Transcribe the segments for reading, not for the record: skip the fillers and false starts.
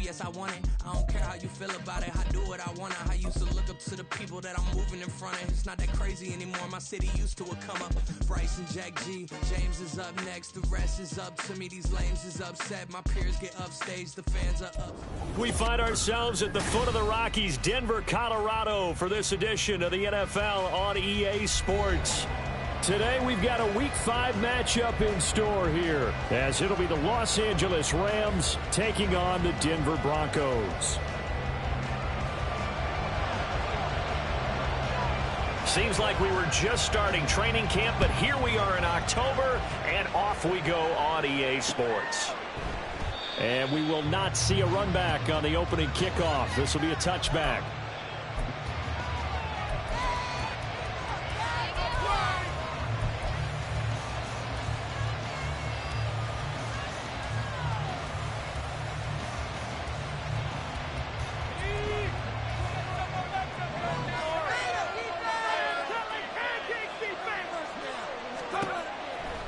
yes, I want it. I don't care how you feel about it, I do what I want. I used to look up to the people that I'm moving in front of. It's not that crazy anymore, my city used to a come up. Bryce and Jack G, James is up next, the rest is up to me. These lames is upset, my peers get upstage, the fans are up. We find ourselves at the foot of the Rockies, Denver, Colorado, for this edition of the NFL on EA Sports. Today we've got a Week 5 matchup in store here, as it'll be the Los Angeles Rams taking on the Denver Broncos. Seems like we were just starting training camp, but here we are in October, and off we go on EA Sports. And we will not see a run back on the opening kickoff. This will be a touchback.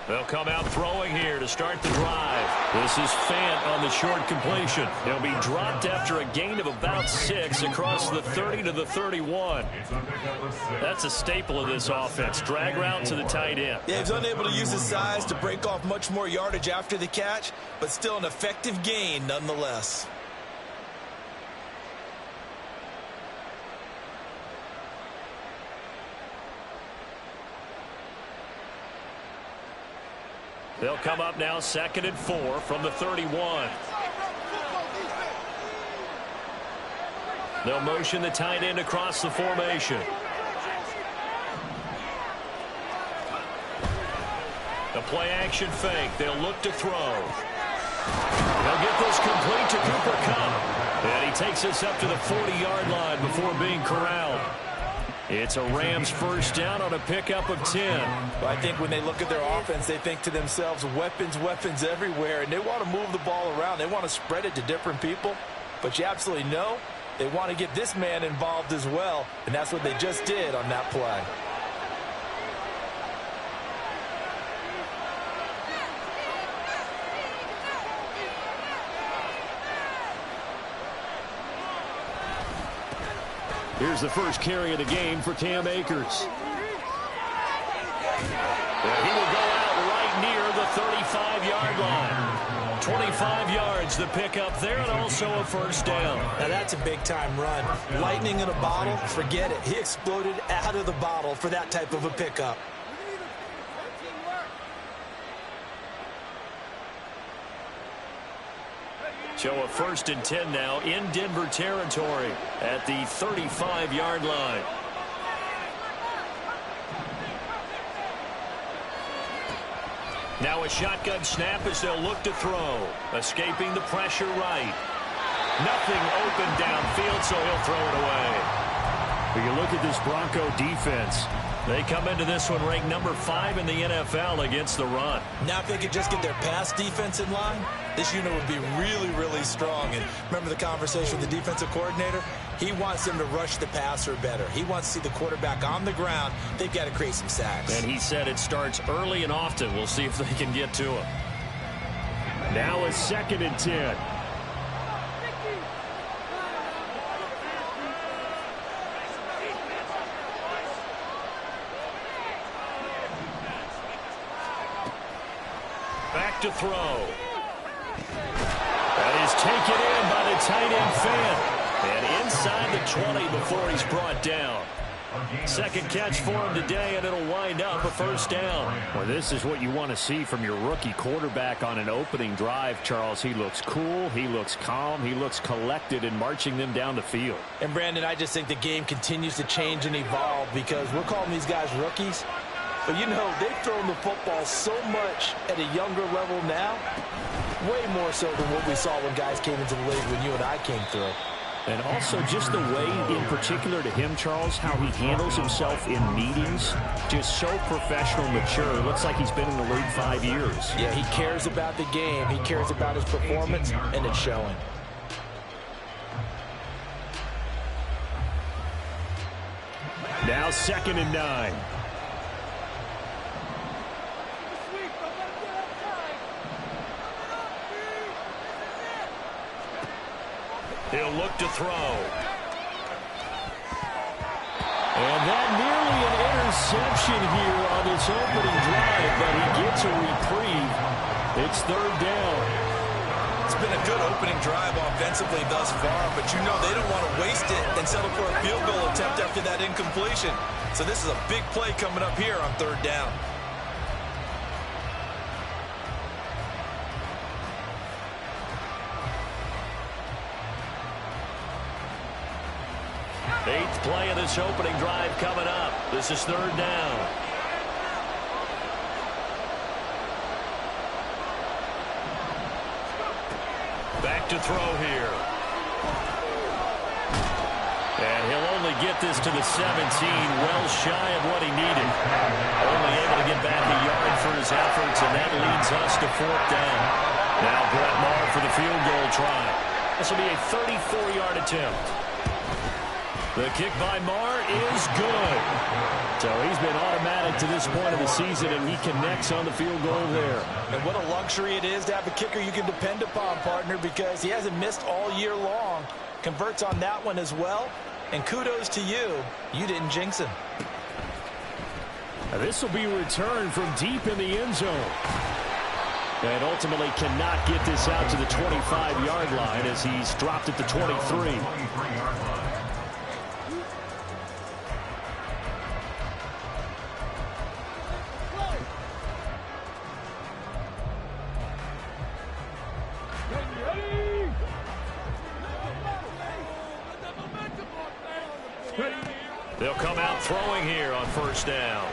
They'll come out throwing here to start the drive. This is Fant on the short completion. He'll be dropped after a gain of about 6 across the 30 to the 31. That's a staple of this offense. Drag route to the tight end. Yeah, he's unable to use his size to break off much more yardage after the catch, but still an effective gain nonetheless. They'll come up now 2nd and 4 from the 31. They'll motion the tight end across the formation. The play action fake. They'll look to throw. They'll get this complete to Cooper Kupp. And he takes us up to the 40-yard line before being corralled. It's a Rams first down on a pickup of 10. Well, I think when they look at their offense, they think to themselves, weapons, weapons everywhere, and they want to move the ball around. They want to spread it to different people, but you absolutely know they want to get this man involved as well, and that's what they just did on that play. Here's the first carry of the game for Cam Akers. And he will go out right near the 35-yard line. 25 yards the pickup there, and also a first down. Now that's a big-time run. Lightning in a bottle, forget it. He exploded out of the bottle for that type of a pickup. So a 1st and 10 now in Denver territory at the 35-yard line. Now a shotgun snap as they'll look to throw. Escaping the pressure right. Nothing open downfield, so he'll throw it away. When you look at this Bronco defense, they come into this one ranked number 5 in the NFL against the run. Now if they could just get their pass defense in line, this unit would be really, really strong. And remember the conversation with the defensive coordinator? He wants them to rush the passer better. He wants to see the quarterback on the ground. They've got to create some sacks. And he said it starts early and often. We'll see if they can get to him. Now a 2nd and 10. Back to throw. That is taken in by the tight end Fant. And inside the 20 before he's brought down. Second catch for him today, and it'll wind up a first down. Well, this is what you want to see from your rookie quarterback on an opening drive, Charles. He looks cool, he looks calm, he looks collected in marching them down the field. And, Brandon, I just think the game continues to change and evolve because we're calling these guys rookies. But, you know, they've thrown the football so much at a younger level now, way more so than what we saw when guys came into the league when you and I came through. And also just the way, in particular to him, Charles, how he handles himself in meetings, just so professional, mature. Looks like he's been in the league 5 years. Yeah, he cares about the game. He cares about his performance, and it's showing. Now 2nd and 9. He'll look to throw. And that nearly an interception here on this opening drive, but he gets a reprieve. It's third down. It's been a good opening drive offensively thus far, but you know they don't want to waste it and settle for a field goal attempt after that incompletion. So this is a big play coming up here on third down. Eighth play of this opening drive coming up. This is third down. Back to throw here. And he'll only get this to the 17, well shy of what he needed. Only able to get back a yard for his efforts, and that leads us to fourth down. Now Brett Maher for the field goal try. This will be a 34-yard attempt. The kick by Maher is good. So he's been automatic to this point of the season, and he connects on the field goal there. And what a luxury it is to have a kicker you can depend upon, partner, because he hasn't missed all year long. Converts on that one as well. And kudos to you. You didn't jinx him. Now this will be returned from deep in the end zone. And ultimately cannot get this out to the 25-yard line as he's dropped at the 23. They'll come out throwing here on first down.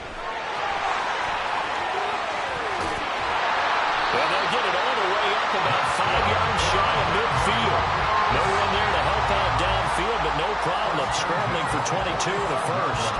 And they'll get it all the way up about 5 yards shy of midfield. No one there to help out downfield, but no problem scrambling for 22 to first.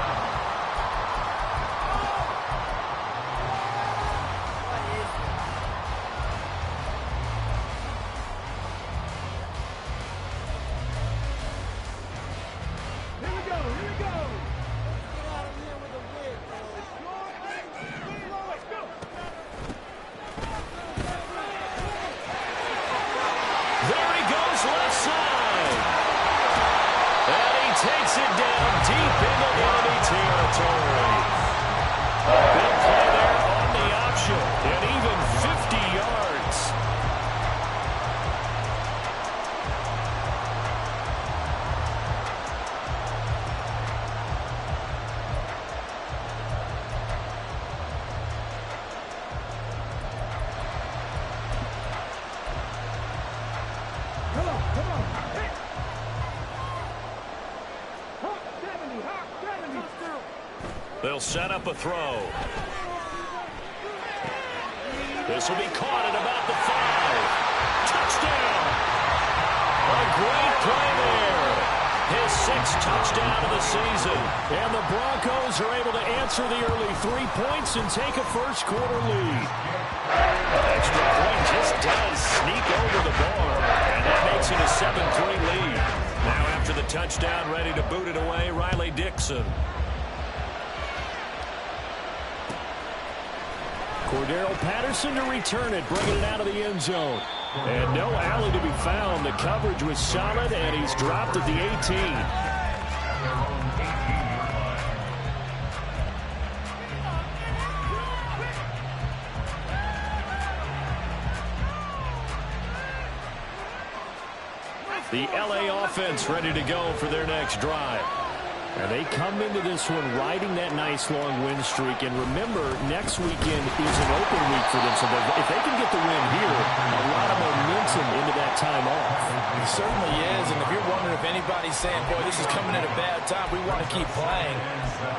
They'll set up a throw. This will be caught at about the 5. Touchdown! A great play there. His 6th touchdown of the season. And the Broncos are able to answer the early 3 points and take a first-quarter lead. Extra point just does sneak over the bar. And that makes it a 7-3 lead. Now after the touchdown, ready to boot it away, Riley Dixon. Cordero Patterson to return it, bringing it out of the end zone. And no alley to be found. The coverage was solid, and he's dropped at the 18. The LA offense ready to go for their next drive. And they come into this one riding that nice long win streak. And remember, next weekend is an open week for them. So if they can get the win here, a lot of momentum into that time off. It certainly is. And if you're wondering if anybody's saying, boy, this is coming at a bad time, we want to keep playing,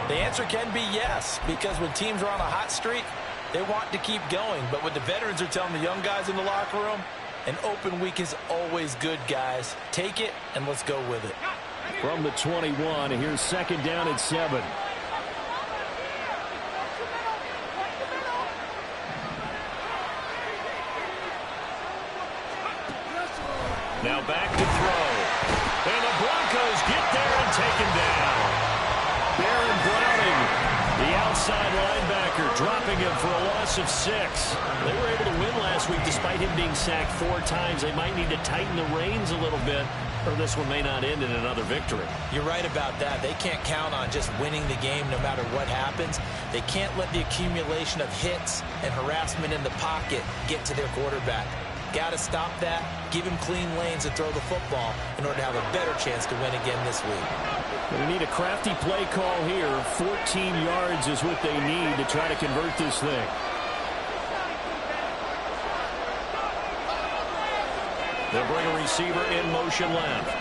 the answer can be yes. Because when teams are on a hot streak, they want to keep going. But what the veterans are telling the young guys in the locker room, an open week is always good, guys. Take it, and let's go with it. From the 21, here's second down at 7. Now back to throw. And the Broncos get there and take him down. Baron Browning, the outside linebacker, dropping him for a loss of 6. They were able to win last week despite him being sacked 4 times. They might need to tighten the reins a little bit or this one may not end in another victory. You're right about that. They can't count on just winning the game no matter what happens. They can't let the accumulation of hits and harassment in the pocket get to their quarterback. Got to stop that, give him clean lanes to throw the football in order to have a better chance to win again this week. They need a crafty play call here. 14 yards is what they need to try to convert this thing. They'll bring a receiver in motion left.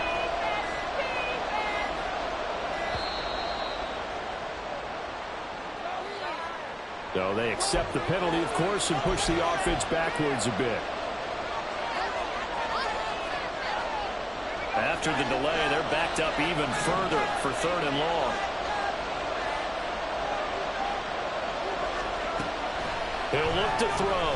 So they accept the penalty, of course, and push the offense backwards a bit. After the delay, they're backed up even further for 3rd and long. He'll look to throw.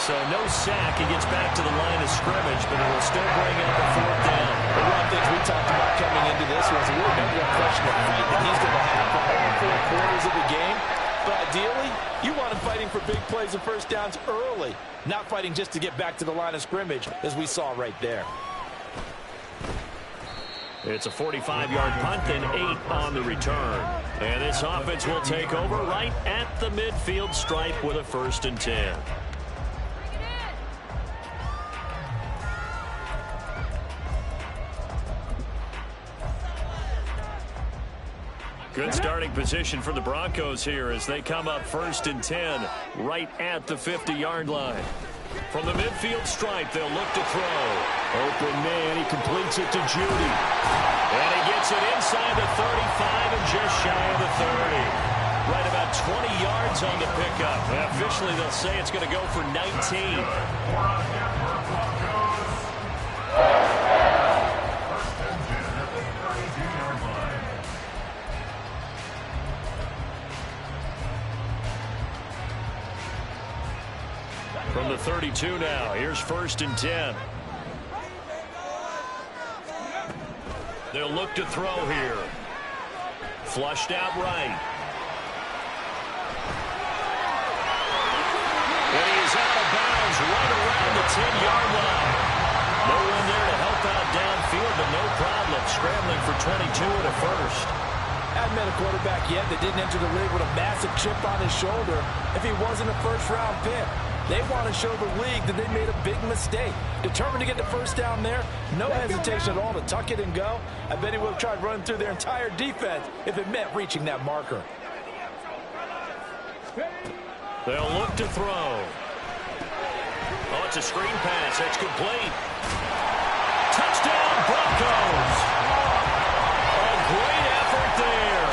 So no sack. He gets back to the line of scrimmage, but it will still bring up a 4th down. One of the things we talked about coming into this was a little bit of question of fight that he's going to have for all 4 quarters of the game. But ideally, you want him fighting for big plays and first downs early, not fighting just to get back to the line of scrimmage, as we saw right there. It's a 45-yard punt and 8 on the return. And this offense will take over right at the midfield stripe with a 1st and 10. Good starting position for the Broncos here as they come up 1st and 10 right at the 50-yard line. From the midfield stripe, they'll look to throw. Open man, he completes it to Judy. And he gets it inside the 35 and just shy of the 30. Right about 20 yards on the pickup. And officially, they'll say it's going to go for 19. From the 32 now, here's 1st and 10. They'll look to throw here. Flushed out right. And he's out of bounds right around the 10-yard line. No one there to help out downfield, but no problem scrambling for 22 and a 1st. Hadn't met a quarterback yet that didn't enter the league with a massive chip on his shoulder if he wasn't a 1st-round pick. They want to show the league that they made a big mistake. Determined to get the 1st down there. No hesitation at all to tuck it and go. I bet he would have tried running through their entire defense if it meant reaching that marker. They'll look to throw. Oh, it's a screen pass. It's complete. Touchdown, Broncos. A great effort there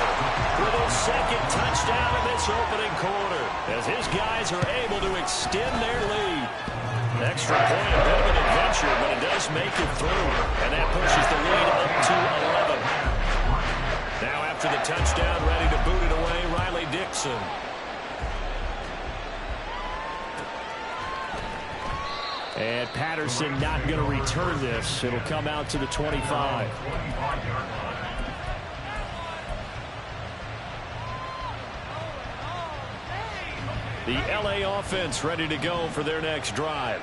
with a 2nd touchdown in this opening quarter as his guys are able to extend their lead. Extra point, a bit of an adventure, but it does make it through, and that pushes the lead up to 11. Now after the touchdown, ready to boot it away, Riley Dixon. And Patterson not going to return this. It'll come out to the 25. The LA offense ready to go for their next drive.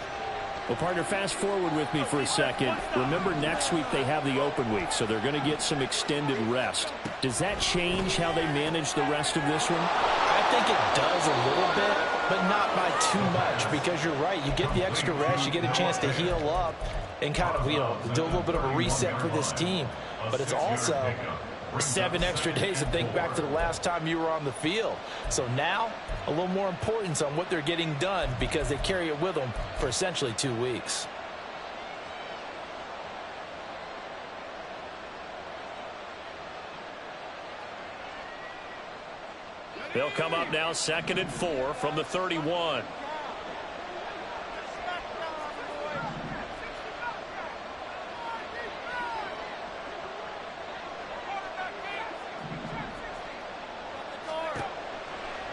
Well, partner, fast forward with me for a second. Remember, next week they have the open week, so they're going to get some extended rest. Does that change how they manage the rest of this one? I think it does a little bit, but not by too much, because you're right. You get the extra rest, you get a chance to heal up and kind of, do a little bit of a reset for this team. But it's also 7 extra days to think back to the last time you were on the field. So now, a little more importance on what they're getting done because they carry it with them for essentially 2 weeks. They'll come up now 2nd and 4 from the 31.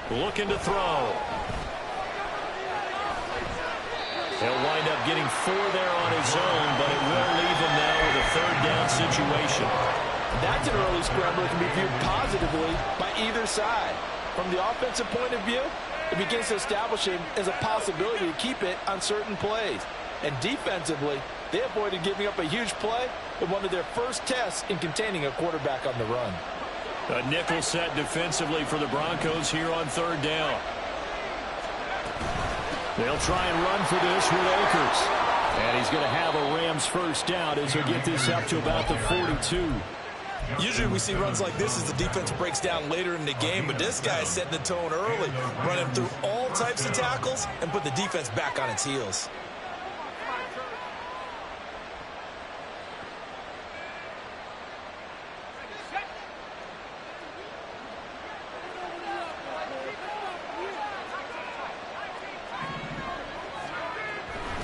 Looking to throw. He'll wind up getting 4 there on his own, but it will leave him now with a 3rd down situation. That's an early scramble that can be viewed positively by either side. From the offensive point of view, it begins to establish him as a possibility to keep it on certain plays. And defensively, They avoided giving up a huge play in one of their first tests in containing a quarterback on the run. A nickel set defensively for the Broncos here on third down. They'll try and run for this with Akers. And he's going to have a Rams first down as he'll get this up to about the 42. Usually we see runs like this as the defense breaks down later in the game, but this guy is setting the tone early, running through all types of tackles and put the defense back on its heels.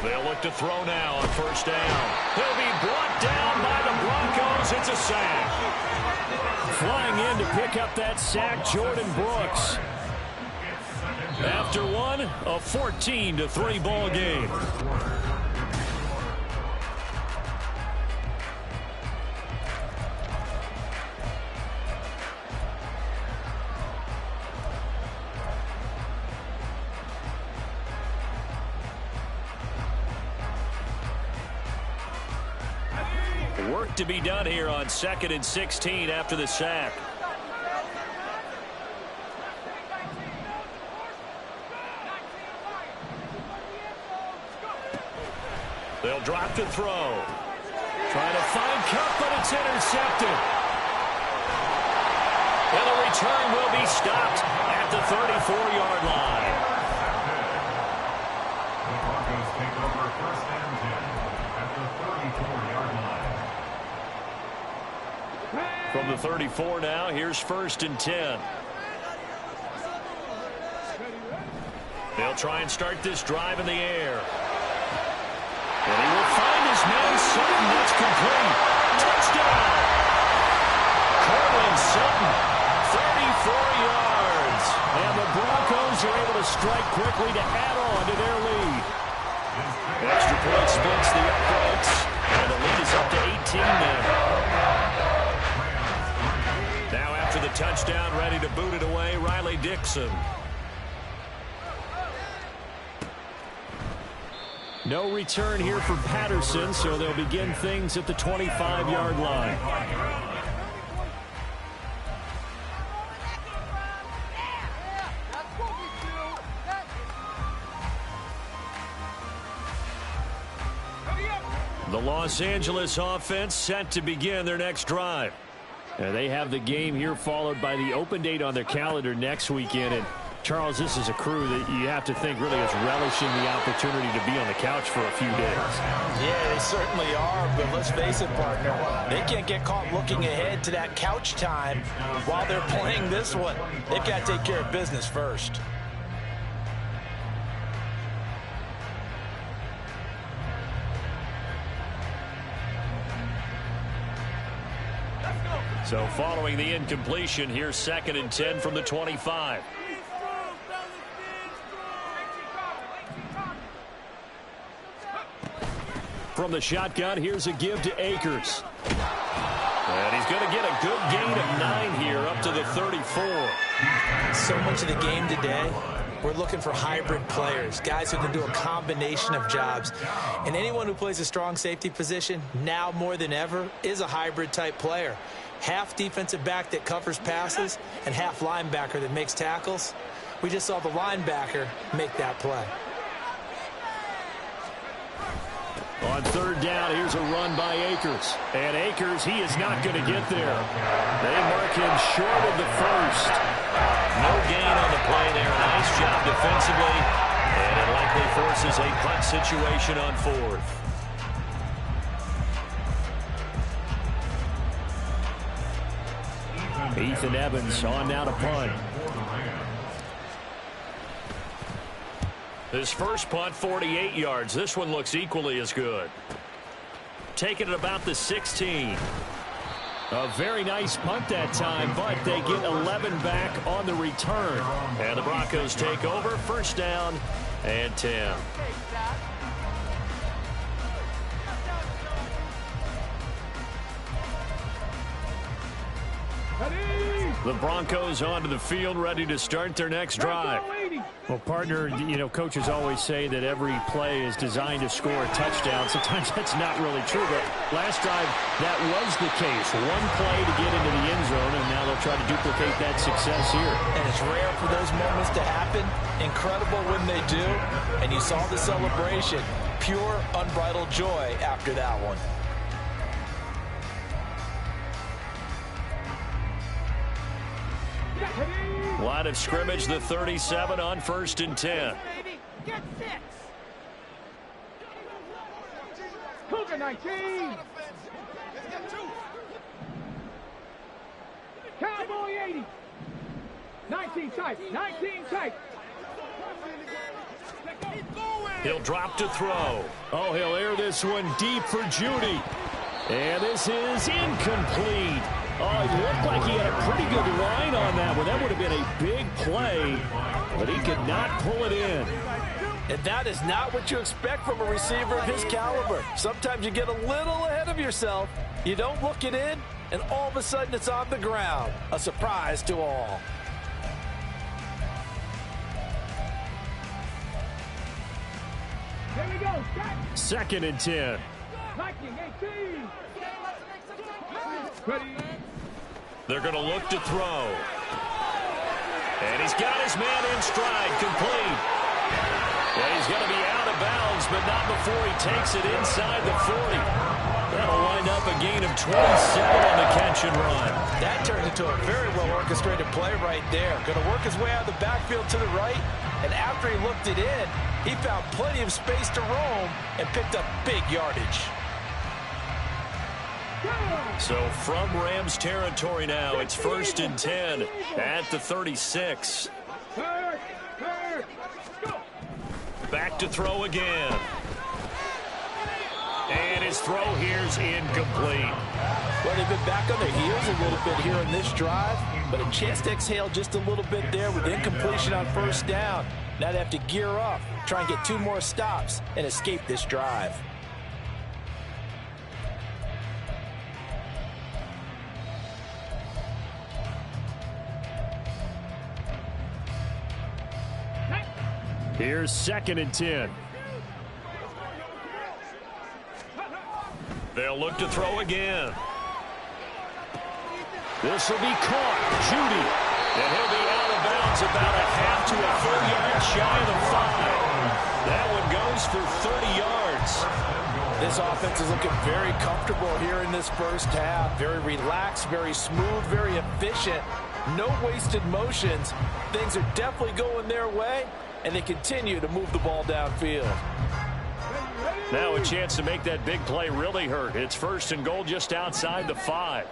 They'll look to throw now on first down. He'll be brought down by the Broncos. It's a sack. Flying in to pick up that sack, Jordan Brooks. After one, a 14-3 ball game. Work to be done here on 2nd and 16 after the sack. They'll drop to throw. Trying to find Cup, but it's intercepted. And the return will be stopped at the 34-yard line. The Broncos take over 1st and 10 at the 34-yard line. From the 34 now, here's 1st and 10. They'll try and start this drive in the air. And he will find his man, Sutton. That's complete. Touchdown! Cortland Sutton, 34 yards. And the Broncos are able to strike quickly to add on to their lead. Extra point splits the uprights. And the lead is up to 18 now. Now after the touchdown, ready to boot it away, Riley Dixon. No return here for Patterson, so they'll begin things at the 25-yard line. The Los Angeles offense set to begin their next drive. They have the game here followed by the open date on their calendar next weekend. And Charles, this is a crew that you have to think really is relishing the opportunity to be on the couch for a few days. Yeah, they certainly are, but let's face it, partner. They can't get caught looking ahead to that couch time while they're playing this one. They've got to take care of business first. So following the incompletion, here's 2nd and 10 from the 25. From the shotgun, here's a give to Akers. And he's going to get a good gain of 9 here up to the 34. So much of the game today, we're looking for hybrid players, guys who can do a combination of jobs. And anyone who plays a strong safety position, now more than ever, is a hybrid type player. Half defensive back that covers passes and half linebacker that makes tackles. We just saw the linebacker make that play. On 3rd down, here's a run by Akers. And Akers, he is not going to get there. They mark him short of the first. No gain on the play there. Nice job defensively. And it likely forces a punt situation on 4th. Ethan Evans on now to punt. His first punt, 48 yards. This one looks equally as good. Taking it about the 16. A very nice punt that time, but they get 11 back on the return. And the Broncos take over, 1st down and 10. The Broncos onto the field, ready to start their next drive. Well, partner, you know, coaches always say that every play is designed to score a touchdown. Sometimes that's not really true, but last drive that was the case. One play to get into the end zone, and now they'll try to duplicate that success here. And it's rare for those moments to happen. Incredible when they do. And you saw the celebration. Pure, unbridled joy after that one. Line of scrimmage, the 37 on 1st and 10. Get 6. Cougar 19. Cowboy 80. 19 tight. 19 tight. He'll drop to throw. Oh, he'll air this one deep for Judy. And this is incomplete. Oh, it looked like he had a pretty good line on that one. That would have been a big play, but he could not pull it in. And that is not what you expect from a receiver of his caliber. Sometimes you get a little ahead of yourself. You don't look it in, and all of a sudden it's on the ground. A surprise to all. Here we go. 2nd and 10. Viking 18. Ready. They're going to look to throw. And he's got his man in stride, complete. Well, he's going to be out of bounds, but not before he takes it inside the 40. That'll wind up a gain of 27 on the catch and run. That turned into a very well-orchestrated play right there. Going to work his way out of the backfield to the right, and after he looked it in, he found plenty of space to roam and picked up big yardage. So from Rams territory now, it's 1st and 10 at the 36. Back to throw again. And his throw here's incomplete. Well, they've been back on their heels a little bit here in this drive, but a chance to exhale just a little bit there with incompletion on 1st down. Now they have to gear up, try and get 2 more stops, and escape this drive. Here's 2nd and 10. They'll look to throw again. This will be caught. Judy. And he'll be out of bounds about a half to a full yard shy of the 5. That one goes for 30 yards. This offense is looking very comfortable here in this first half. Very relaxed, very smooth, very efficient. No wasted motions. Things are definitely going their way, and they continue to move the ball downfield. Now a chance to make that big play really hurt. It's 1st and goal just outside the 5.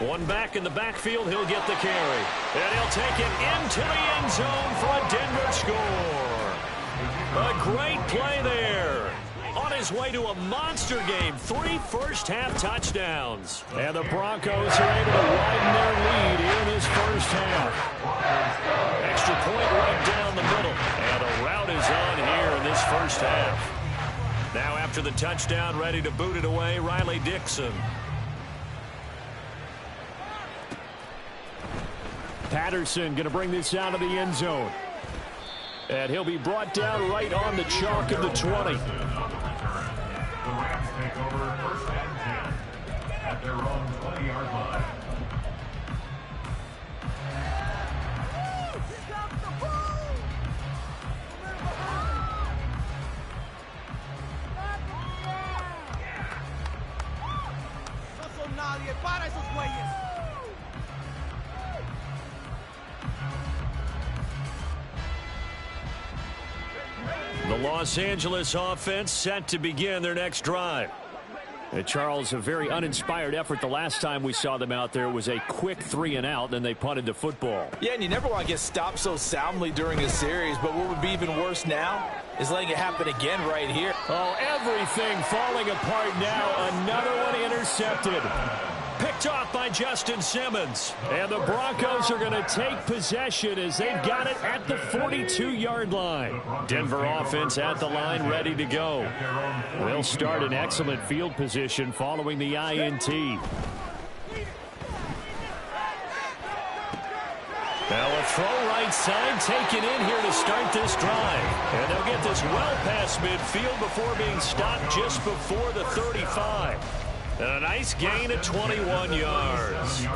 One back in the backfield, he'll get the carry. And he'll take it into the end zone for a Denver score. A great play there. On his way to a monster game, 3 first-half touchdowns. And the Broncos are able to widen their lead here in this first half. Extra point right down the middle. And a rout is on here in this first half. Now after the touchdown, ready to boot it away, Riley Dixon. Patterson going to bring this out of the end zone. And he'll be brought down right on the chalk of the 20. The Rams take over 1st and 10 at their own 20-yard line. No son nadie. Para esos güeyes. The Los Angeles offense set to begin their next drive. And Charles, a very uninspired effort the last time we saw them out there. It was a quick 3 and out, then they punted the football. Yeah, and you never want to get stopped so soundly during a series, but what would be even worse now is letting it happen again right here. Oh, everything falling apart now. Another one intercepted. Picked off by Justin Simmons. And the Broncos are going to take possession as they've got it at the 42-yard line. Denver offense at the line, ready to go. They'll start in excellent field position following the INT. Now a throw right side taken in here to start this drive. And they'll get this well past midfield before being stopped just before the 35. And a nice gain of 21 yards.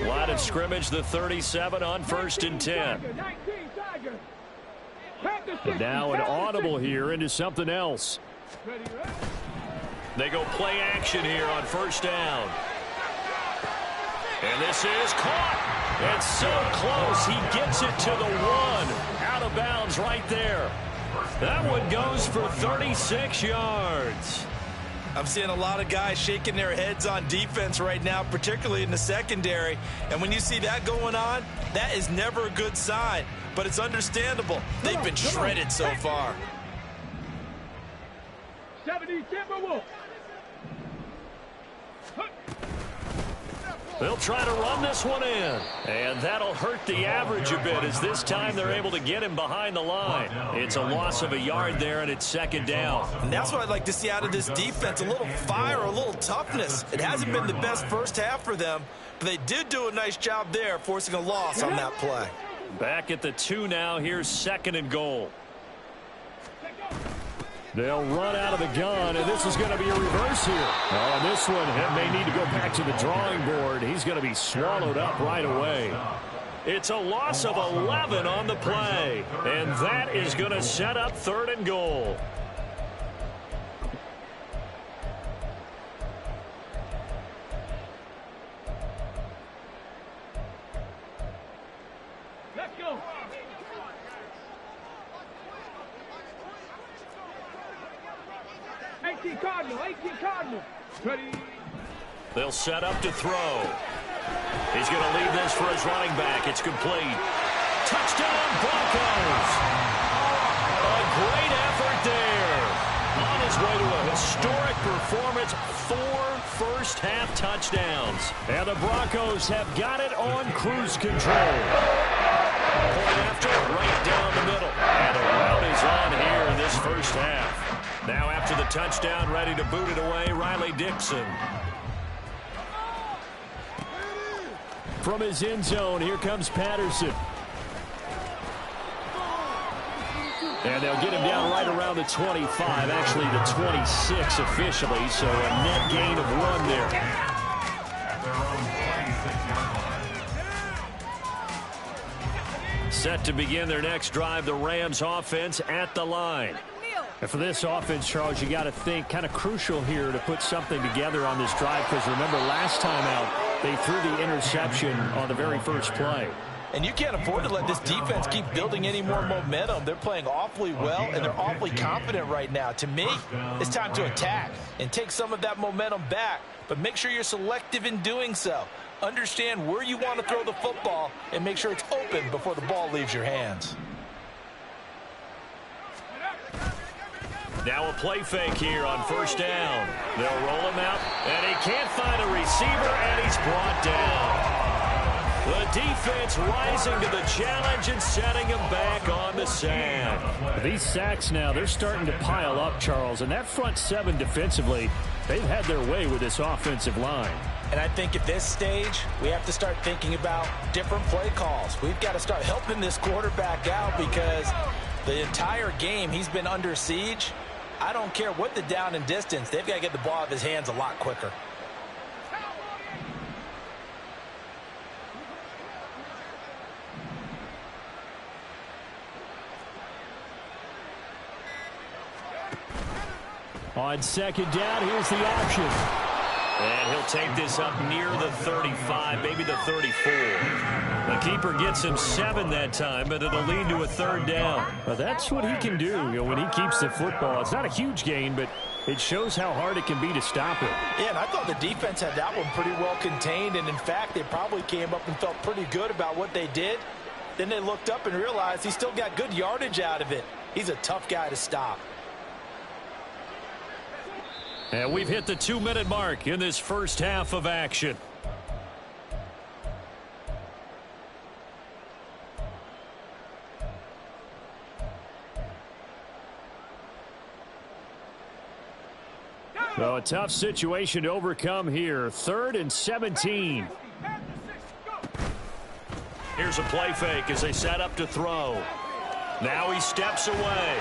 Line of scrimmage, the 37 on 1st and 10. And now an audible here into something else. They go play action here on 1st down. And this is caught. It's so close. He gets it to the 1. Out of bounds right there. That one goes for 36 yards. I'm seeing a lot of guys shaking their heads on defense right now, particularly in the secondary. And when you see that going on, that is never a good sign. But it's understandable. They've been shredded so far. 70 Timberwolves. They'll try to run this one in. And that'll hurt the average a bit as this time they're able to get him behind the line. It's a loss of a yard there, and it's 2nd down. And that's what I'd like to see out of this defense, a little fire, a little toughness. It hasn't been the best first half for them, but they did do a nice job there forcing a loss on that play. Back at the 2 now. Here's 2nd and goal. They'll run out of the gun, and this is going to be a reverse here. On this one, he may need to go back to the drawing board. He's going to be swallowed up right away. It's a loss of 11 on the play, and that is going to set up 3rd and goal. Let's go. Cardinal. Ready. They'll set up to throw. He's going to leave this for his running back. It's complete. Touchdown, Broncos. A great effort there. On his way to a historic performance, 4 first-half touchdowns. And the Broncos have got it on cruise control. Point after, right down the middle. And a rout is on here in this first half. Now after the touchdown, ready to boot it away, Riley Dixon. From his end zone, here comes Patterson. And they'll get him down right around the 25, actually the 26 officially, so a net gain of 1 there. Set to begin their next drive, the Rams offense at the line. And for this offense, Charles, you got to think kind of crucial here to put something together on this drive, because remember last time out, they threw the interception on the very first play. And you can't afford to let this defense keep building any more momentum. They're playing awfully well, and they're awfully confident right now. To me, it's time to attack and take some of that momentum back, but make sure you're selective in doing so. Understand where you want to throw the football and make sure it's open before the ball leaves your hands. Now a play fake here on 1st down. They'll roll him out, and he can't find a receiver, and he's brought down. The defense rising to the challenge and setting him back on the sack. These sacks now, they're starting to pile up, Charles, and that front 7 defensively, they've had their way with this offensive line. And I think at this stage, we have to start thinking about different play calls. We've got to start helping this quarterback out because the entire game he's been under siege. I don't care what the down and distance. They've got to get the ball out of his hands a lot quicker. On 2nd down, here's the option. And he'll take this up near the 35, maybe the 34. The keeper gets him 7 that time, but it'll lead to a 3rd down. Well, that's what he can do, when he keeps the football. It's not a huge gain, but it shows how hard it can be to stop it. Yeah, and I thought the defense had that one pretty well contained, and in fact, they probably came up and felt pretty good about what they did. Then they looked up and realized he still got good yardage out of it. He's a tough guy to stop. And we've hit the 2-minute mark in this first half of action. So a tough situation to overcome here. 3rd and 17. Here's a play fake as they set up to throw. Now he steps away.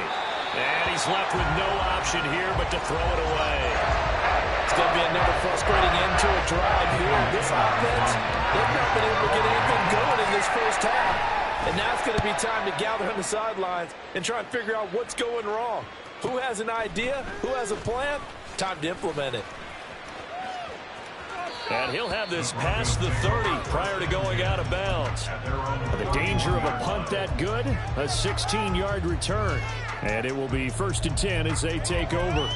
And he's left with no option here but to throw it away. It's going to be another frustrating end to a drive here. This offense, they've not been able to get anything going in this first half. And now it's going to be time to gather on the sidelines and try and figure out what's going wrong. Who has an idea? Who has a plan? Time to implement it. And he'll have this past the 30 prior to going out of bounds. The danger of a punt that good, a 16-yard return. And it will be 1st and 10 as they take over.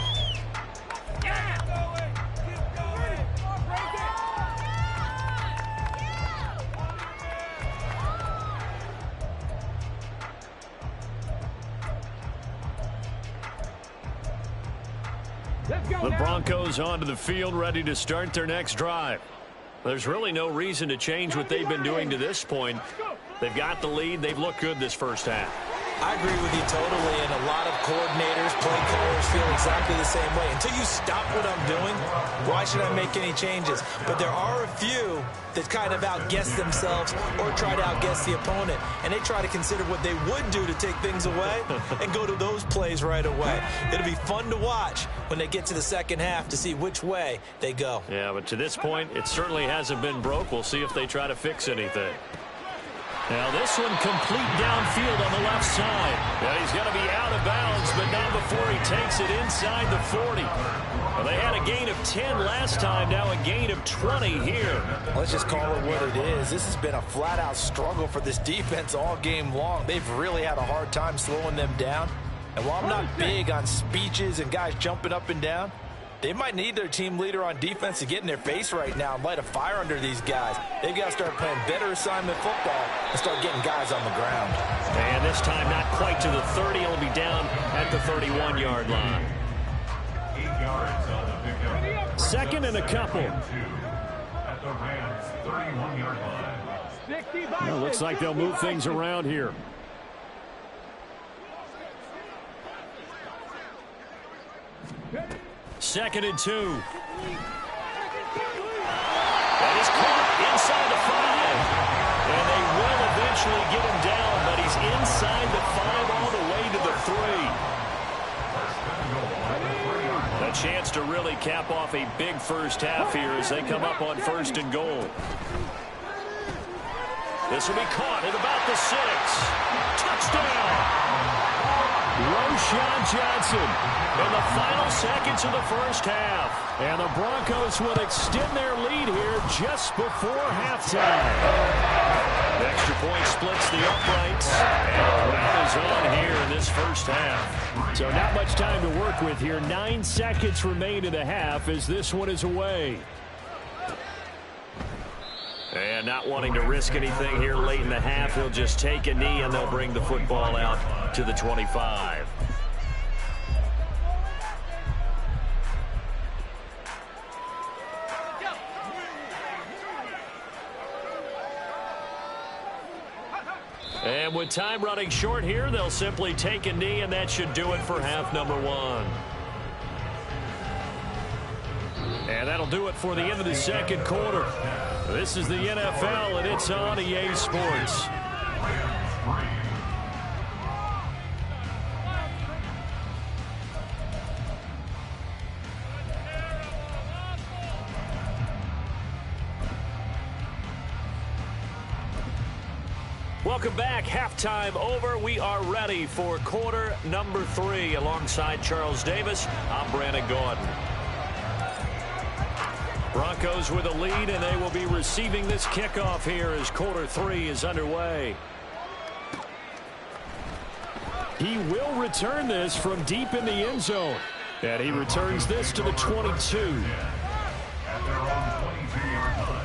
The Broncos onto the field, ready to start their next drive. There's really no reason to change what they've been doing to this point. They've got the lead. They've looked good this first half. I agree with you totally, and a lot of coordinators, play callers feel exactly the same way. Until you stop what I'm doing, why should I make any changes? But there are a few that kind of outguess themselves or try to outguess the opponent, and they try to consider what they would do to take things away and go to those plays right away. It'll be fun to watch when they get to the second half to see which way they go. Yeah, but to this point, it certainly hasn't been broke. We'll see if they try to fix anything. Now this one complete downfield on the left side. Yeah, he's going to be out of bounds, but not before he takes it inside the 40. Well, they had a gain of 10 last time, now a gain of 20 here. Let's just call it what it is. This has been a flat-out struggle for this defense all game long. They've really had a hard time slowing them down. And while I'm not big on speeches and guys jumping up and down, they might need their team leader on defense to get in their face right now and light a fire under these guys. They've got to start playing better assignment football and start getting guys on the ground. And this time not quite to the 30. He'll be down at the 31-yard line. 8 yards on the pickup. 2nd and a couple. At the Rams' 31-yard line. Well, looks like they'll move things around here. Second and 2. That is caught inside the 5. And they will eventually get him down, but he's inside the 5 all the way to the 3. A chance to really cap off a big first half here as they come up on 1st and goal. This will be caught at about the 6. Touchdown! Roshan Johnson in the final seconds of the first half. And the Broncos will extend their lead here just before halftime. The extra point splits the uprights. And the round is on here in this first half. So not much time to work with here. 9 seconds remain in the half as this one is away. And not wanting to risk anything here late in the half, he'll just take a knee and they'll bring the football out to the 25. And with time running short here, they'll simply take a knee, and that should do it for half number 1. And that'll do it for the end of the second quarter. This is the NFL, and it's on EA Sports. Welcome back. Halftime over. We are ready for quarter number 3. Alongside Charles Davis, I'm Brandon Gordon. Broncos with a lead, and they will be receiving this kickoff here as quarter 3 is underway. He will return this from deep in the end zone. And he returns this to the 22. At their own 22-yard line.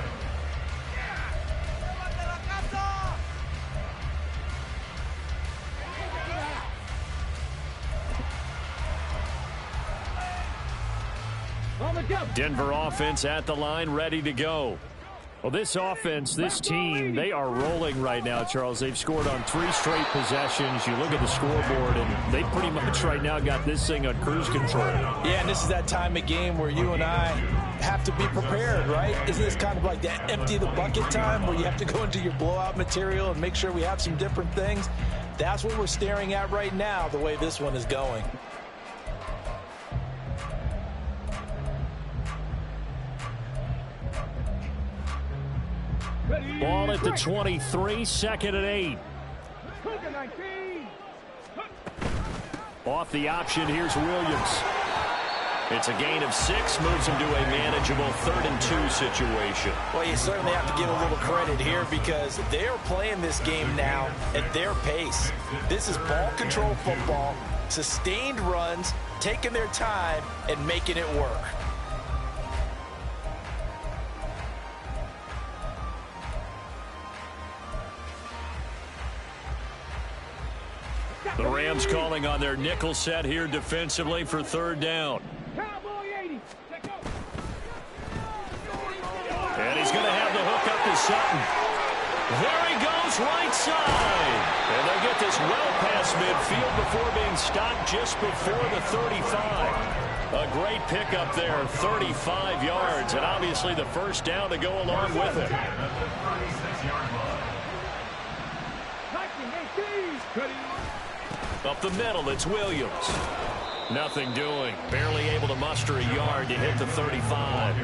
Denver offense at the line, ready to go. Well, this offense, this team, they are rolling right now, Charles. They've scored on 3 straight possessions. You look at the scoreboard, and they pretty much right now got this thing on cruise control. Yeah, and this is that time of game where you and I have to be prepared, right? Isn't this kind of like that empty the bucket time where you have to go into your blowout material and make sure we have some different things? That's what we're staring at right now, the way this one is going. Ball at the 23, 2nd and 8. Off the option, here's Williams. It's a gain of 6, moves him to a manageable 3rd and 2 situation. Well, you certainly have to give a little credit here because they're playing this game now at their pace. This is ball control football, sustained runs, taking their time, and making it work. The Rams calling on their nickel set here defensively for 3rd down. And he's going to have the hook up to Sutton. There he goes, right side. And they'll get this well past midfield before being stopped just before the 35. A great pickup there, 35 yards, and obviously the 1st down to go along with it. Up the middle, it's Williams. Nothing doing. Barely able to muster a yard to hit the 35.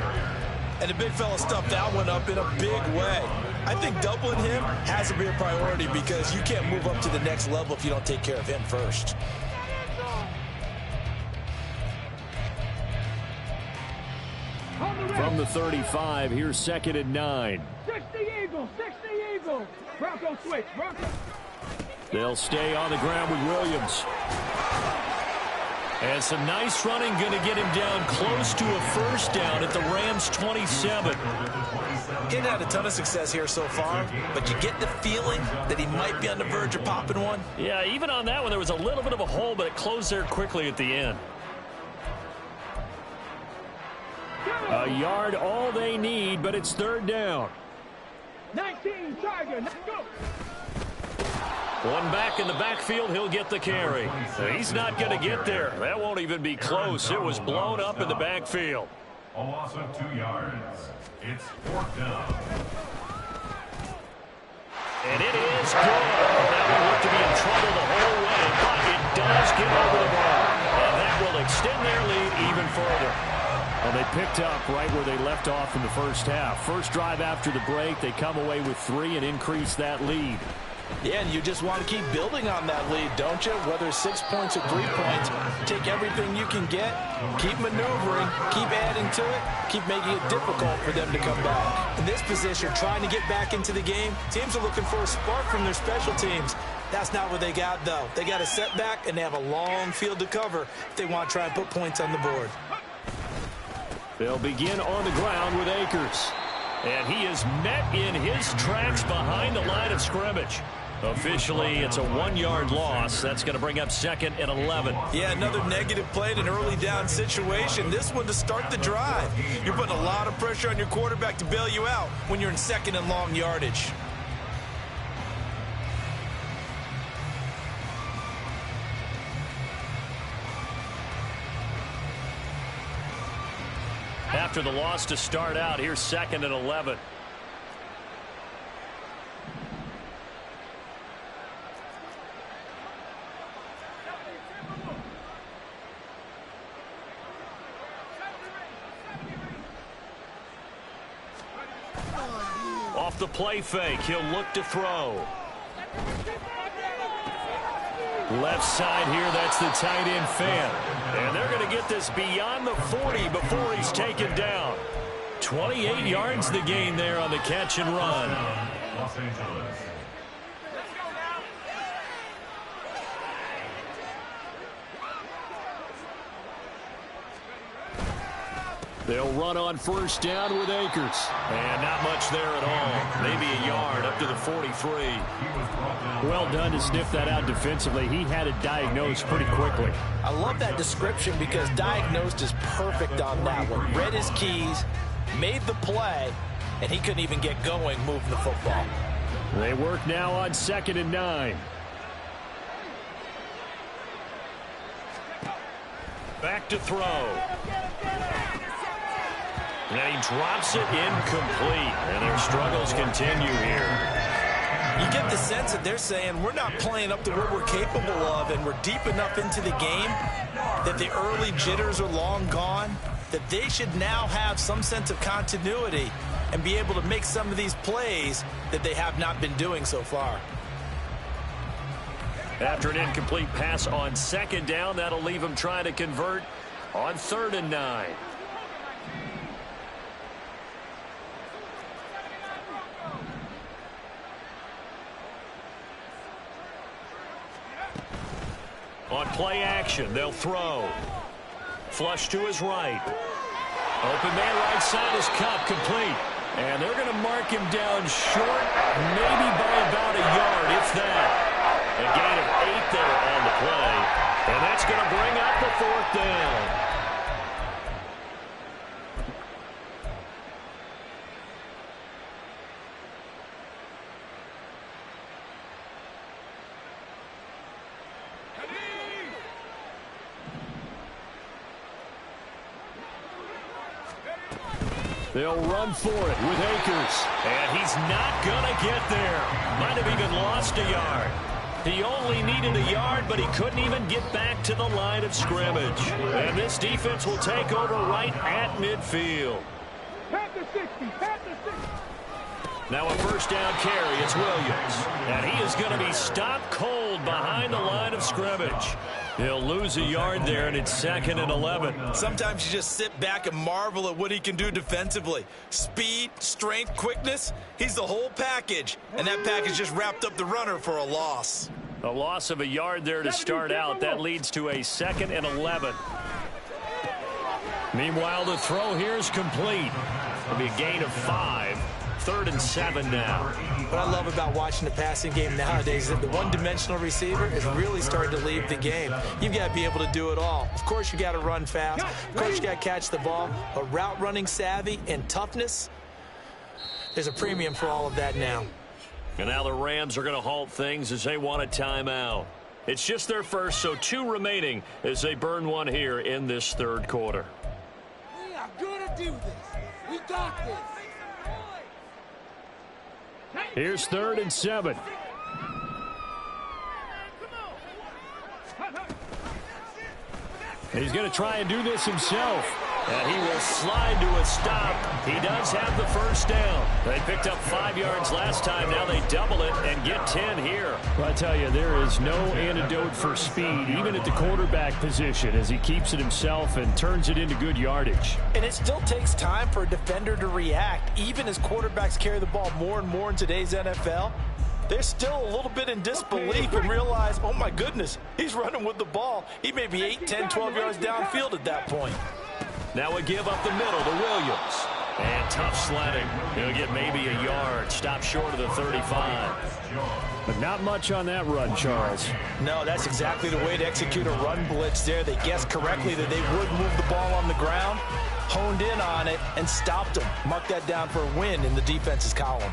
And the big fella stuffed that one up in a big way. I think doubling him has to be a priority because you can't move up to the next level if you don't take care of him first. From the 35, here's 2nd and 9. 60 Eagles. Bronco switch, Bronco. They'll stay on the ground with Williams. And some nice running, going to get him down close to a 1st down at the Rams' 27. He hadn't had a ton of success here so far, but you get the feeling that he might be on the verge of popping one. Yeah, even on that one, there was a little bit of a hole, but it closed there quickly at the end. A yard, all they need, but it's 3rd down. 19 Tiger, let's go. One back in the backfield, he'll get the carry. He's not going to get there. That won't even be close. It was blown up in the backfield. A loss of 2 yards. It's 4th down. And it is good. That one looked to be in trouble the whole way, but it does get over the bar. And that will extend their lead even further. Well, they picked up right where they left off in the 1st half. First drive after the break, they come away with 3 and increase that lead. Yeah, and you just want to keep building on that lead, don't you? Whether 6 points or 3 points, take everything you can get, keep maneuvering, keep adding to it, keep making it difficult for them to come back. In this position, trying to get back into the game, teams are looking for a spark from their special teams. That's not what they got, though. They got a setback, and they have a long field to cover if they want to try and put points on the board. They'll begin on the ground with Akers. And he is met in his tracks behind the line of scrimmage. Officially, it's a 1-yard loss. That's going to bring up 2nd and 11. Yeah, another negative play in an early down situation. This one to start the drive. You're putting a lot of pressure on your quarterback to bail you out when you're in 2nd and long yardage. After the loss to start out, here's 2nd and 11. Off the play fake, he'll look to throw. Left side here, that's the tight end fan. And they're going to get this beyond the 40 before he's taken down. 28 yards the gain there on the catch and run. Los Angeles. They'll run on 1st down with Akers. And not much there at all. Maybe a yard up to the 43. Well done to sniff that out defensively. He had it diagnosed pretty quickly. I love that description because diagnosed is perfect on that one. Read his keys, made the play, and he couldn't even get going moving the football. They work now on 2nd and 9. Back to throw. And he drops it incomplete. And their struggles continue here. You get the sense that they're saying we're not playing up to what we're capable of, and we're deep enough into the game that the early jitters are long gone, that they should now have some sense of continuity and be able to make some of these plays that they have not been doing so far. After an incomplete pass on 2nd down, that'll leave them trying to convert on 3rd and 9. On play action, they'll throw. Flush to his right. Open man right side is Cup, complete. And they're going to mark him down short, maybe by about a yard, if that. A gain of 8 there on the play. And that's going to bring up the 4th down. They'll run for it with Akers. And he's not going to get there. Might have even lost a yard. He only needed a yard, but he couldn't even get back to the line of scrimmage. And this defense will take over right at midfield. Now a 1st down carry. It's Williams. And he is going to be stopped cold behind the line of scrimmage. He'll lose a yard there, and it's 2nd and 11. Sometimes you just sit back and marvel at what he can do defensively. Speed, strength, quickness, he's the whole package. And that package just wrapped up the runner for a loss. A loss of a yard there to start out. That leads to a 2nd and 11. Meanwhile, the throw here is complete. It'll be a gain of 5. 3rd and 7 now. What I love about watching the passing game nowadays is that the one-dimensional receiver is really starting to leave the game. You've got to be able to do it all. Of course, you got to run fast. Of course, you got to catch the ball. But route running savvy and toughness, there's a premium for all of that now. And now the Rams are going to halt things as they want a timeout. It's just their first, so 2 remaining as they burn one here in this 3rd quarter. We are going to do this. We got this. Here's 3rd and 7. He's going to try and do this himself. And he will slide to a stop. He does have the 1st down. They picked up 5 yards last time. Now they double it and get 10 here. Well, I tell you, there is no antidote for speed, even at the quarterback position, as he keeps it himself and turns it into good yardage. And it still takes time for a defender to react. Even as quarterbacks carry the ball more and more in today's NFL, they're still a little bit in disbelief and realize, oh, my goodness, he's running with the ball. He may be 8, 10, 12 yards downfield at that point. Now a give up the middle to Williams. And tough sledding. He'll get maybe a yard. Stop short of the 35. But not much on that run, Charles. No, that's exactly the way to execute a run blitz there. They guessed correctly that they would move the ball on the ground, honed in on it, and stopped them. Mark that down for a win in the defense's column.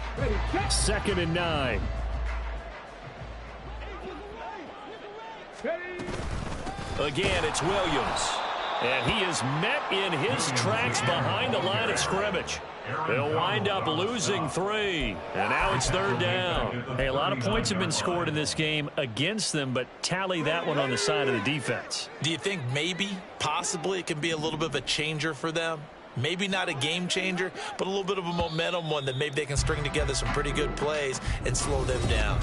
2nd and 9. Again, it's Williams. And he is met in his tracks behind the line of scrimmage. They'll wind up losing 3. And now it's 3rd down. Hey, a lot of points have been scored in this game against them, but tally that one on the side of the defense. Do you think maybe, possibly, it can be a little bit of a changer for them? Maybe not a game changer, but a little bit of a momentum one that maybe they can string together some pretty good plays and slow them down.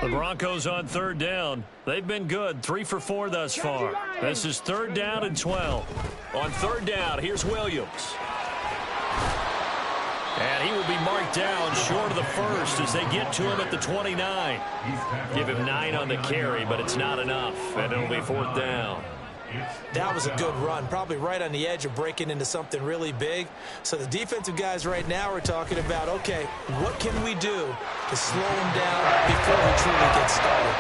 The Broncos on 3rd down. They've been good, 3 for 4 thus far. This is 3rd down and 12. On 3rd down, here's Williams. And he will be marked down short of the first as they get to him at the 29. Give him 9 on the carry, but it's not enough, and it'll be 4th down. That was a good run, probably right on the edge of breaking into something really big. So the defensive guys right now are talking about, okay, what can we do to slow him down before he truly gets started?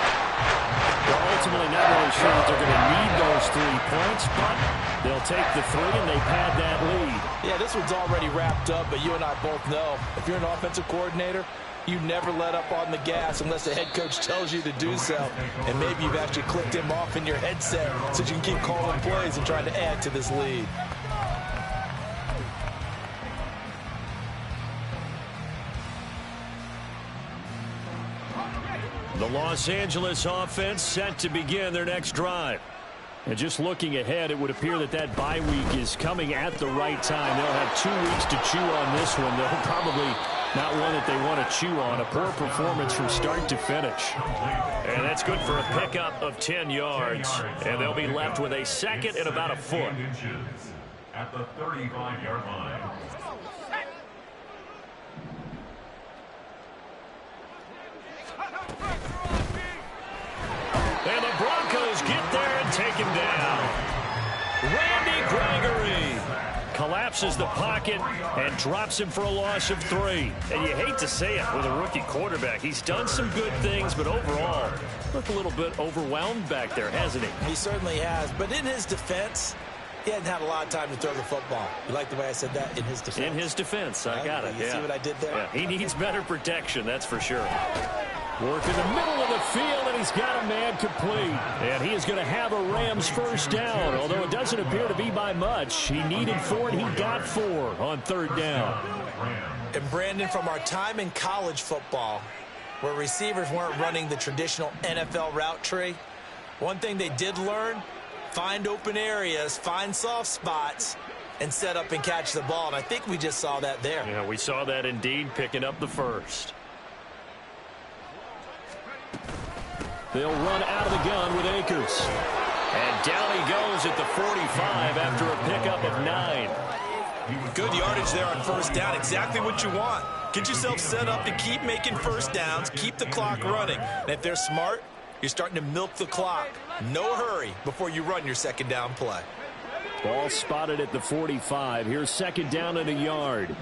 They're ultimately not really sure that they're going to need those 3 points, but they'll take the 3 and they pad that lead. Yeah, this one's already wrapped up, but you and I both know if you're an offensive coordinator, you never let up on the gas unless the head coach tells you to do so. And maybe you've actually clicked him off in your headset so you can keep calling plays and trying to add to this lead. The Los Angeles offense set to begin their next drive. And just looking ahead, it would appear that that bye week is coming at the right time. They'll have 2 weeks to chew on this one. They'll probably not one that they want to chew on. A poor performance from start to finish. And that's good for a pickup of 10 yards. And they'll be left with a 2nd and about a foot. At the 35-yard line. And the Broncos get there and take him down. Randy Gregory collapses the pocket and drops him for a loss of 3. And you hate to say it with a rookie quarterback. He's done some good things, but overall, looked a little bit overwhelmed back there, hasn't he? He certainly has. But in his defense, he hadn't had a lot of time to throw the football. You like the way I said that? In his defense. In his defense. I got it. You see what I did there? Yeah, he needs better protection, that's for sure. Work in the middle of the field, and he's got a man complete. And he is going to have a Rams first down, although it doesn't appear to be by much. He needed 4, and he got 4 on 3rd down. And Brandon, from our time in college football, where receivers weren't running the traditional NFL route tree, one thing they did learn, find open areas, find soft spots, and set up and catch the ball. And I think we just saw that there. Yeah, we saw that indeed, picking up the first. They'll run out of the gun with Akers. And down he goes at the 45 after a pickup of 9. Good yardage there on first down. Exactly what you want. Get yourself set up to keep making first downs, keep the clock running. And if they're smart, you're starting to milk the clock. No hurry before you run your 2nd down play. Ball spotted at the 45. Here's 2nd down and a yard.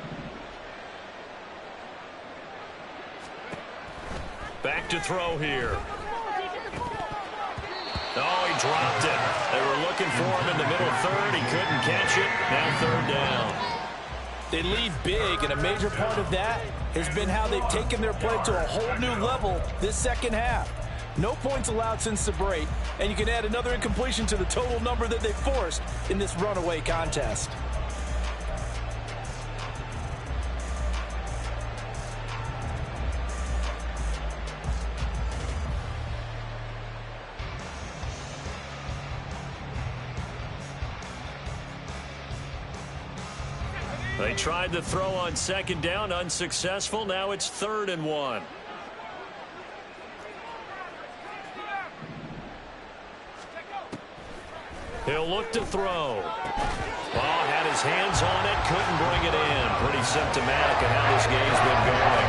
Back to throw here. Oh, he dropped it. They were looking for him in the middle 3rd. He couldn't catch it. Now 3rd down. They lead big, and a major part of that has been how they've taken their play to a whole new level this second half. No points allowed since the break, and you can add another incompletion to the total number that they forced in this runaway contest. They tried the throw on 2nd down, unsuccessful. Now it's 3rd and 1. He'll look to throw. Oh, had his hands on it, couldn't bring it in. Pretty symptomatic of how this game's been going.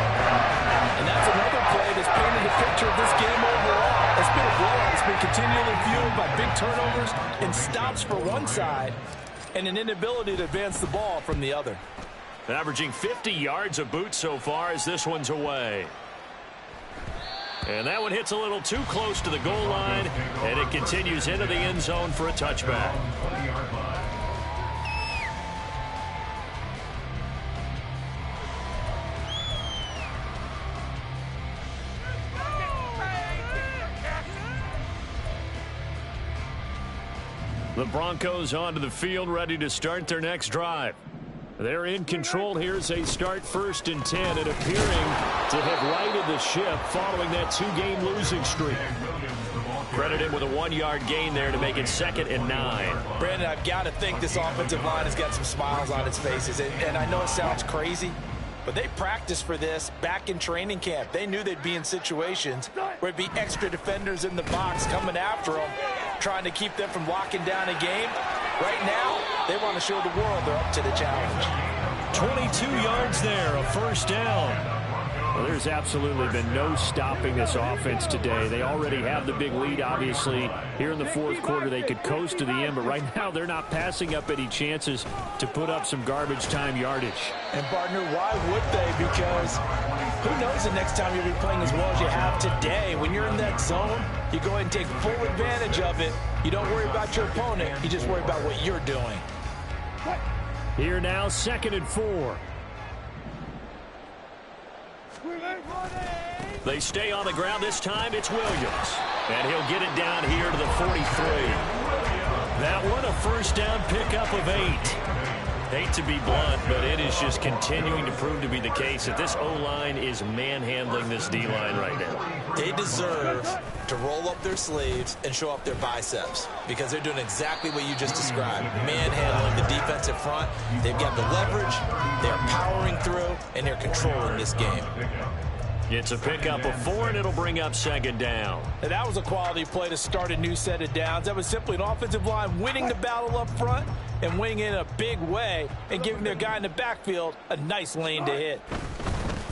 And that's another play that's painted a picture of this game overall. It's been a blowout. It's been continually fueled by big turnovers and stops for one side and an inability to advance the ball from the other. Averaging 50 yards a boot so far as this one's away. And that one hits a little too close to the goal line, and it continues into the end zone for a touchback. The Broncos onto the field, ready to start their next drive. They're in control here as they start 1st and 10 and appearing to have righted the ship following that 2-game losing streak. Credited with a 1-yard gain there to make it 2nd and 9. Brandon, I've got to think this offensive line has got some smiles on its faces. And I know it sounds crazy, but they practiced for this back in training camp. They knew they'd be in situations where it'd be extra defenders in the box coming after them, trying to keep them from locking down a game. Right now, they want to show the world they're up to the challenge. 22 yards there, a first down. Well, there's absolutely been no stopping this offense today. They already have the big lead, obviously. Here in the fourth quarter, they could coast to the end, but right now they're not passing up any chances to put up some garbage time yardage. And, partner, why would they? Because who knows the next time you'll be playing as well as you have today. When you're in that zone, you go ahead and take full advantage of it. You don't worry about your opponent. You just worry about what you're doing. Here now, 2nd and 4. They stay on the ground. This time it's Williams. And he'll get it down here to the 43. That one a first down pickup of 8. Hate to be blunt, but it is just continuing to prove to be the case that this O-line is manhandling this D-line right now. They deserve to roll up their sleeves and show up their biceps because they're doing exactly what you just described, manhandling the defensive front. They've got the leverage, they're powering through, and they're controlling this game. It's a pickup of 4, and it'll bring up 2nd down. And that was a quality play to start a new set of downs. That was simply an offensive line winning the battle up front and winning in a big way and giving their guy in the backfield a nice lane to hit.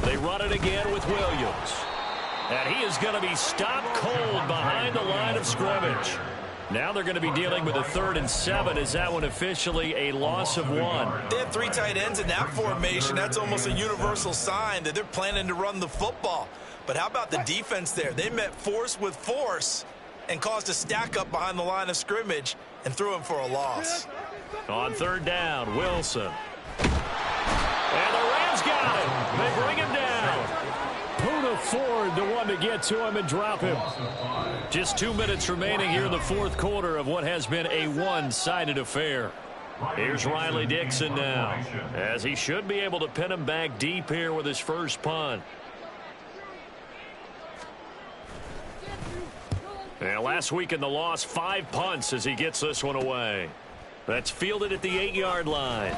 They run it again with Williams. And he is going to be stopped cold behind the line of scrimmage. Now they're going to be dealing with a 3rd and 7. Is that one officially a loss of 1? They have 3 tight ends in that formation. That's almost a universal sign that they're planning to run the football. But how about the defense there? They met force with force and caused a stack up behind the line of scrimmage and threw him for a loss. On 3rd down, Wilson. And the Rams got him. They bring him down. Poona Ford, the one to get to him and drop him. Just 2 minutes remaining here in the fourth quarter of what has been a one-sided affair. Here's Riley Dixon now, as he should be able to pin him back deep here with his first punt. And last week in the loss, 5 punts as he gets this one away. That's fielded at the 8-yard line.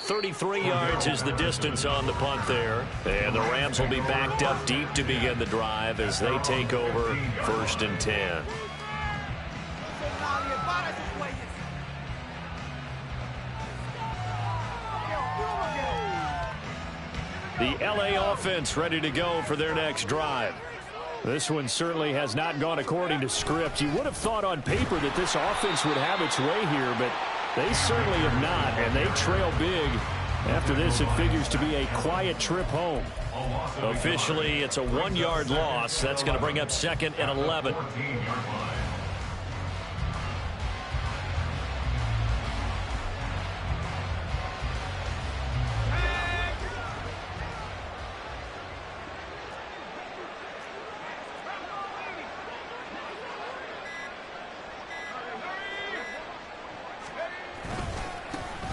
33 yards is the distance on the punt there. And the Rams will be backed up deep to begin the drive as they take over 1st and 10. The LA offense ready to go for their next drive. This one certainly has not gone according to script. You would have thought on paper that this offense would have its way here, but they certainly have not, and they trail big. After this, it figures to be a quiet trip home. Officially, it's a 1-yard loss. That's going to bring up 2nd and 11.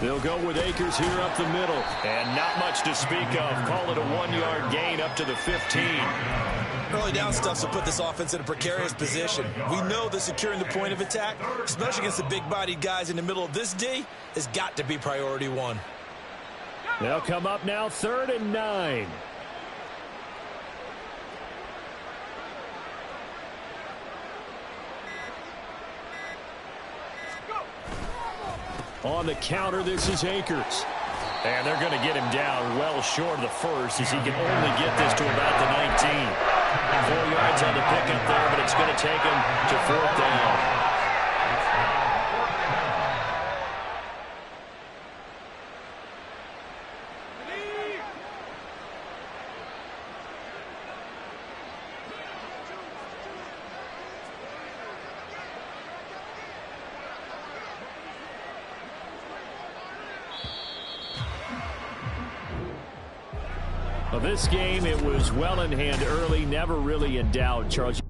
They'll go with Akers here up the middle. And not much to speak of. Call it a 1-yard gain up to the 15. Early down stuff will put this offense in a precarious position. We know that securing the point of attack, especially against the big-bodied guys in the middle of this D, has got to be priority 1. They'll come up now 3rd and 9. On the counter, this is Akers. And they're going to get him down well short of the first as he can only get this to about the 19. 4 yards on the pickup there, but it's going to take him to 4th down. Well, this game, it was well in hand early, never really in doubt, Charles.